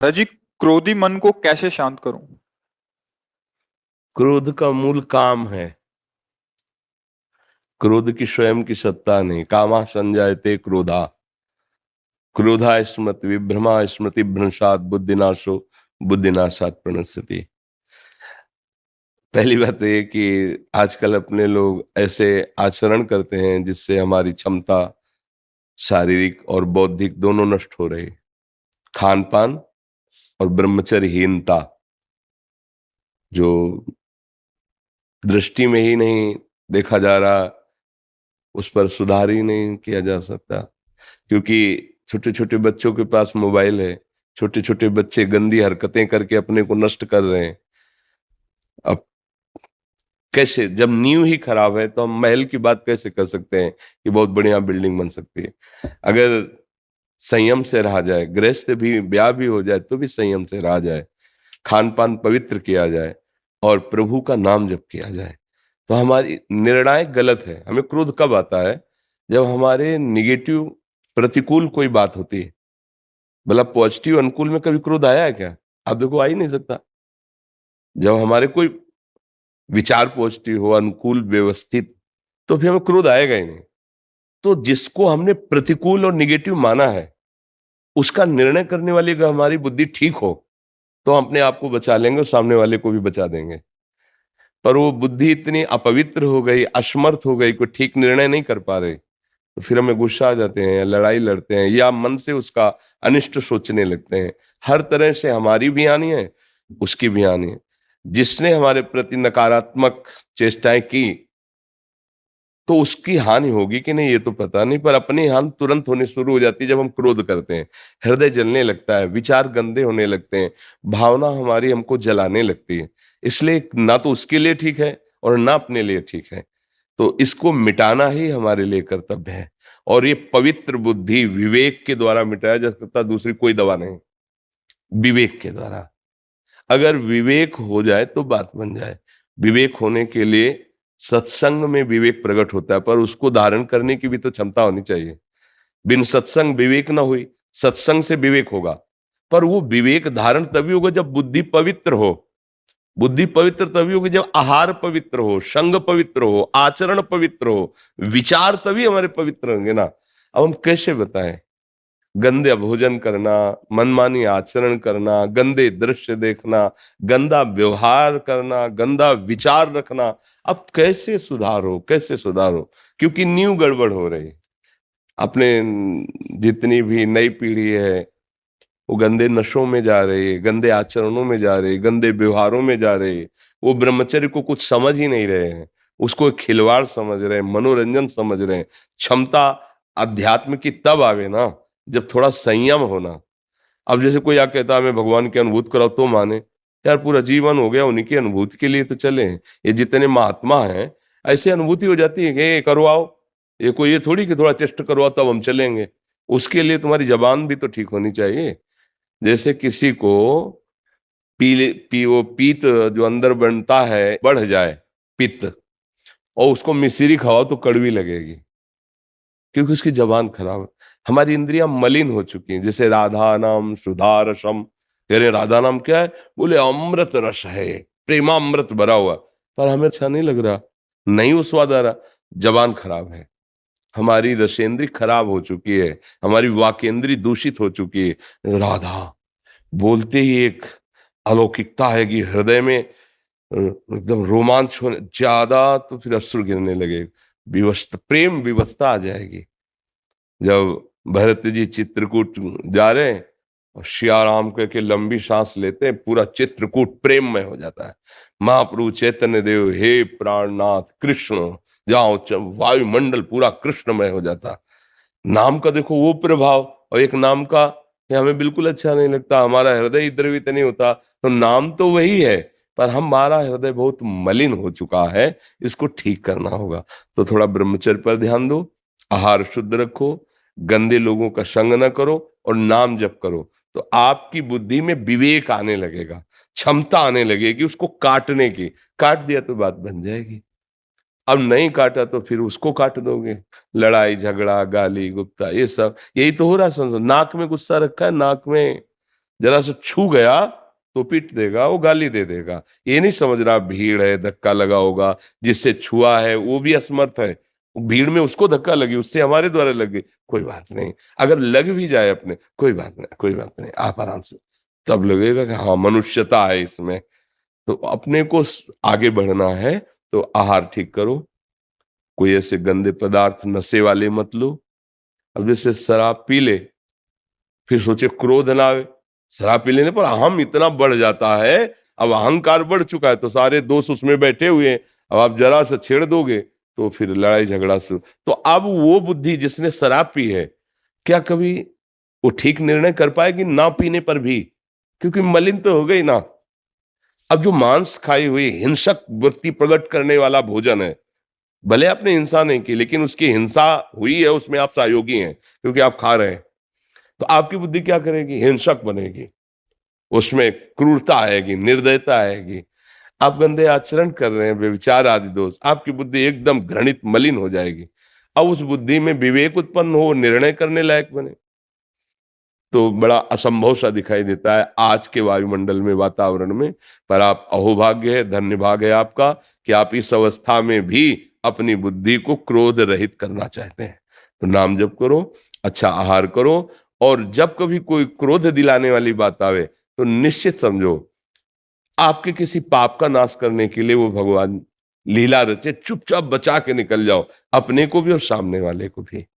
रजी, क्रोधी मन को कैसे शांत करूं? क्रोध का मूल काम है। क्रोध की स्वयं की सत्ता नहीं। कामा संजायते क्रोधा, क्रोधा स्मृति विभ्रमा स्मृति भ्रंशात बुद्धिनाशो बुद्धिनाशात प्रणश्यति। पहली बात तो ये कि आजकल अपने लोग ऐसे आचरण करते हैं जिससे हमारी क्षमता शारीरिक और बौद्धिक दोनों नष्ट हो रही। खान पान और ब्रह्मचर्यहीनता जो दृष्टि में ही नहीं देखा जा रहा, उस पर सुधार ही नहीं किया जा सकता। क्योंकि छोटे छोटे बच्चों के पास मोबाइल है, छोटे छोटे बच्चे गंदी हरकतें करके अपने को नष्ट कर रहे हैं। अब कैसे, जब नींव ही खराब है तो हम महल की बात कैसे कर सकते हैं कि बहुत बढ़िया बिल्डिंग बन सकती है। अगर संयम से रहा जाए, गृहस्थ भी ब्याह भी हो जाए तो भी संयम से रहा जाए, खान पान पवित्र किया जाए और प्रभु का नाम जप किया जाए, तो हमारी निर्णायक गलत है। हमें क्रोध कब आता है? जब हमारे निगेटिव प्रतिकूल कोई बात होती है। मतलब पॉजिटिव अनुकूल में कभी क्रोध आया है क्या? आप देखो, आ ही नहीं सकता। जब हमारे कोई विचार पॉजिटिव हो, अनुकूल, व्यवस्थित, तो फिर हमें क्रोध आएगा ही नहीं। तो जिसको हमने प्रतिकूल और निगेटिव माना है, उसका निर्णय करने वाली अगर हमारी बुद्धि ठीक हो तो हम अपने आप को बचा लेंगे और सामने वाले को भी बचा देंगे। पर वो बुद्धि इतनी अपवित्र हो गई, असमर्थ हो गई, कोई ठीक निर्णय नहीं कर पा रहे, तो फिर हमें गुस्सा आ जाते हैं, लड़ाई लड़ते हैं या मन से उसका अनिष्ट सोचने लगते हैं। हर तरह से हमारी भी हानि है, उसकी भी हानि है। जिसने हमारे प्रति नकारात्मक चेष्टाएं की तो उसकी हानि होगी कि नहीं ये तो पता नहीं, पर अपनी हानि तुरंत होने शुरू हो जाती है जब हम क्रोध करते हैं। हृदय जलने लगता है, विचार गंदे होने लगते हैं, भावना हमारी हमको जलाने लगती है। इसलिए ना तो उसके लिए ठीक है और ना अपने लिए ठीक है। तो इसको मिटाना ही हमारे लिए कर्तव्य है। और ये पवित्र बुद्धि विवेक के द्वारा मिटाया जा सकता, दूसरी कोई दवा नहीं। विवेक के द्वारा अगर विवेक हो जाए तो बात बन जाए। विवेक होने के लिए सत्संग में विवेक प्रकट होता है, पर उसको धारण करने की भी तो क्षमता होनी चाहिए। बिन सत्संग विवेक ना हुई, सत्संग से विवेक होगा, पर वो विवेक धारण तभी होगा जब बुद्धि पवित्र हो। बुद्धि पवित्र तभी होगी जब आहार पवित्र हो, संग पवित्र हो, आचरण पवित्र हो, विचार तभी हमारे पवित्र होंगे ना। अब हम कैसे बताएं? गंदे भोजन करना, मनमानी आचरण करना, गंदे दृश्य देखना, गंदा व्यवहार करना, गंदा विचार रखना, अब कैसे सुधारो, कैसे सुधारो? क्योंकि नींव गड़बड़ हो रही। अपने जितनी भी नई पीढ़ी है वो गंदे नशों में जा रही है, गंदे आचरणों में जा रही है, गंदे व्यवहारों में जा रही है। वो ब्रह्मचर्य को कुछ समझ ही नहीं रहे हैं, उसको एक खिलवाड़ समझ रहे हैं, मनोरंजन समझ रहे हैं। क्षमता अध्यात्म की तब आवे ना जब थोड़ा संयम होना। अब जैसे कोई आ कहता है मैं भगवान की अनुभूति कराओ तो माने, यार पूरा जीवन हो गया उन्हीं की अनुभूति के लिए तो चले हैं। ये जितने महात्मा हैं ऐसी अनुभूति हो जाती है कि ये करवाओ, ये कोई ये थोड़ी कि थोड़ा टेस्ट करवाओ तब हम चलेंगे। उसके लिए तुम्हारी जबान भी तो ठीक होनी चाहिए। जैसे किसी को वो पीत जो अंदर बनता है बढ़ जाए, पित्त, और उसको मिश्री खाओ तो कड़वी लगेगी, क्योंकि उसकी जबान खराब है। हमारी इंद्रियां मलिन हो चुकी हैं। जैसे राधा नाम सुधा रसम, कह रहे राधा नाम क्या है? बोले अमृत रस है, प्रेमामृत भरा हुआ, पर हमें अच्छा नहीं लग रहा, नहीं वो स्वाद आ रहा। जबान खराब है, हमारी रसेंद्री खराब हो चुकी है, हमारी वाकेंद्री दूषित हो चुकी है। राधा बोलते ही एक अलौकिकता है कि हृदय में एकदम रोमांच होने ज्यादा, तो फिर अश्रु गिरने लगे, विवश प्रेम विवशता आ जाएगी। जब भरत जी चित्रकूट जा रहे हैं और सियाराम कह के लंबी सांस लेते हैं, पूरा चित्रकूट प्रेम में हो जाता है। महाप्रभु चैतन्य देव हे प्राणनाथ कृष्ण, जाओ वायुमंडल पूरा कृष्णमय हो जाता। नाम का देखो वो प्रभाव, और एक नाम का कि हमें बिल्कुल अच्छा नहीं लगता, हमारा हृदय द्रवित नहीं होता। तो नाम तो वही है, पर हमारा हृदय बहुत मलिन हो चुका है, इसको ठीक करना होगा। तो थोड़ा ब्रह्मचर्य पर ध्यान दो, आहार शुद्ध रखो, गंदे लोगों का संग न करो और नाम जप करो। तो आपकी बुद्धि में विवेक आने लगेगा, क्षमता आने लगेगी उसको काटने की। काट दिया तो बात बन जाएगी। अब नहीं काटा तो फिर उसको काट दोगे। लड़ाई झगड़ा गाली गुप्ता ये सब यही तो हो रहा है। संसार नाक में गुस्सा रखा है, नाक में जरा सा छू गया तो पीट देगा, वो गाली दे देगा। ये नहीं समझ रहा भीड़ है, धक्का लगा होगा, जिससे छुआ है वो भी असमर्थ है, भीड़ में उसको धक्का लगी, उससे हमारे द्वारा लगे, कोई बात नहीं। अगर लग भी जाए अपने, कोई बात नहीं, कोई बात नहीं, आप आराम से। तब लगेगा कि हाँ मनुष्यता है इसमें। तो अपने को आगे बढ़ना है तो आहार ठीक करो, कोई ऐसे गंदे पदार्थ नशे वाले मत लो। अब जैसे शराब पी ले, फिर सोचे क्रोध ना आवे, शराब पी लेने पर अहम इतना बढ़ जाता है, अब अहंकार बढ़ चुका है, तो सारे दोस्त उसमें बैठे हुए हैं, अब आप जरा सा छेड़ दोगे तो फिर लड़ाई झगड़ा शुरू। तो अब वो बुद्धि जिसने शराब पी है, क्या कभी वो ठीक निर्णय कर पाएगी ना पीने पर भी? क्योंकि मलिन तो हो गई ना। अब जो मांस खाई हुई हिंसक वृत्ति प्रकट करने वाला भोजन है, भले आपने हिंसा नहीं की, लेकिन उसकी हिंसा हुई है, उसमें आप सहयोगी हैं क्योंकि आप खा रहे हैं। तो आपकी बुद्धि क्या करेगी? हिंसक बनेगी, उसमें क्रूरता आएगी, निर्दयता आएगी। आप गंदे आचरण कर रहे हैं, व्यभिचार आदि दोष, आपकी बुद्धि एकदम घृणित मलिन हो जाएगी। अब उस बुद्धि में विवेक उत्पन्न हो, निर्णय करने लायक बने, तो बड़ा असंभव सा दिखाई देता है आज के वायुमंडल में, वातावरण में। पर आप अहोभाग्य है, धन्य भाग है आपका कि आप इस अवस्था में भी अपनी बुद्धि को क्रोध रहित करना चाहते हैं। तो नाम जप करो, अच्छा आहार करो, और जब कभी कोई क्रोध दिलाने वाली बात आवे तो निश्चित समझो आपके किसी पाप का नाश करने के लिए वो भगवान लीला रचे, चुपचाप बचा के निकल जाओ, अपने को भी और सामने वाले को भी।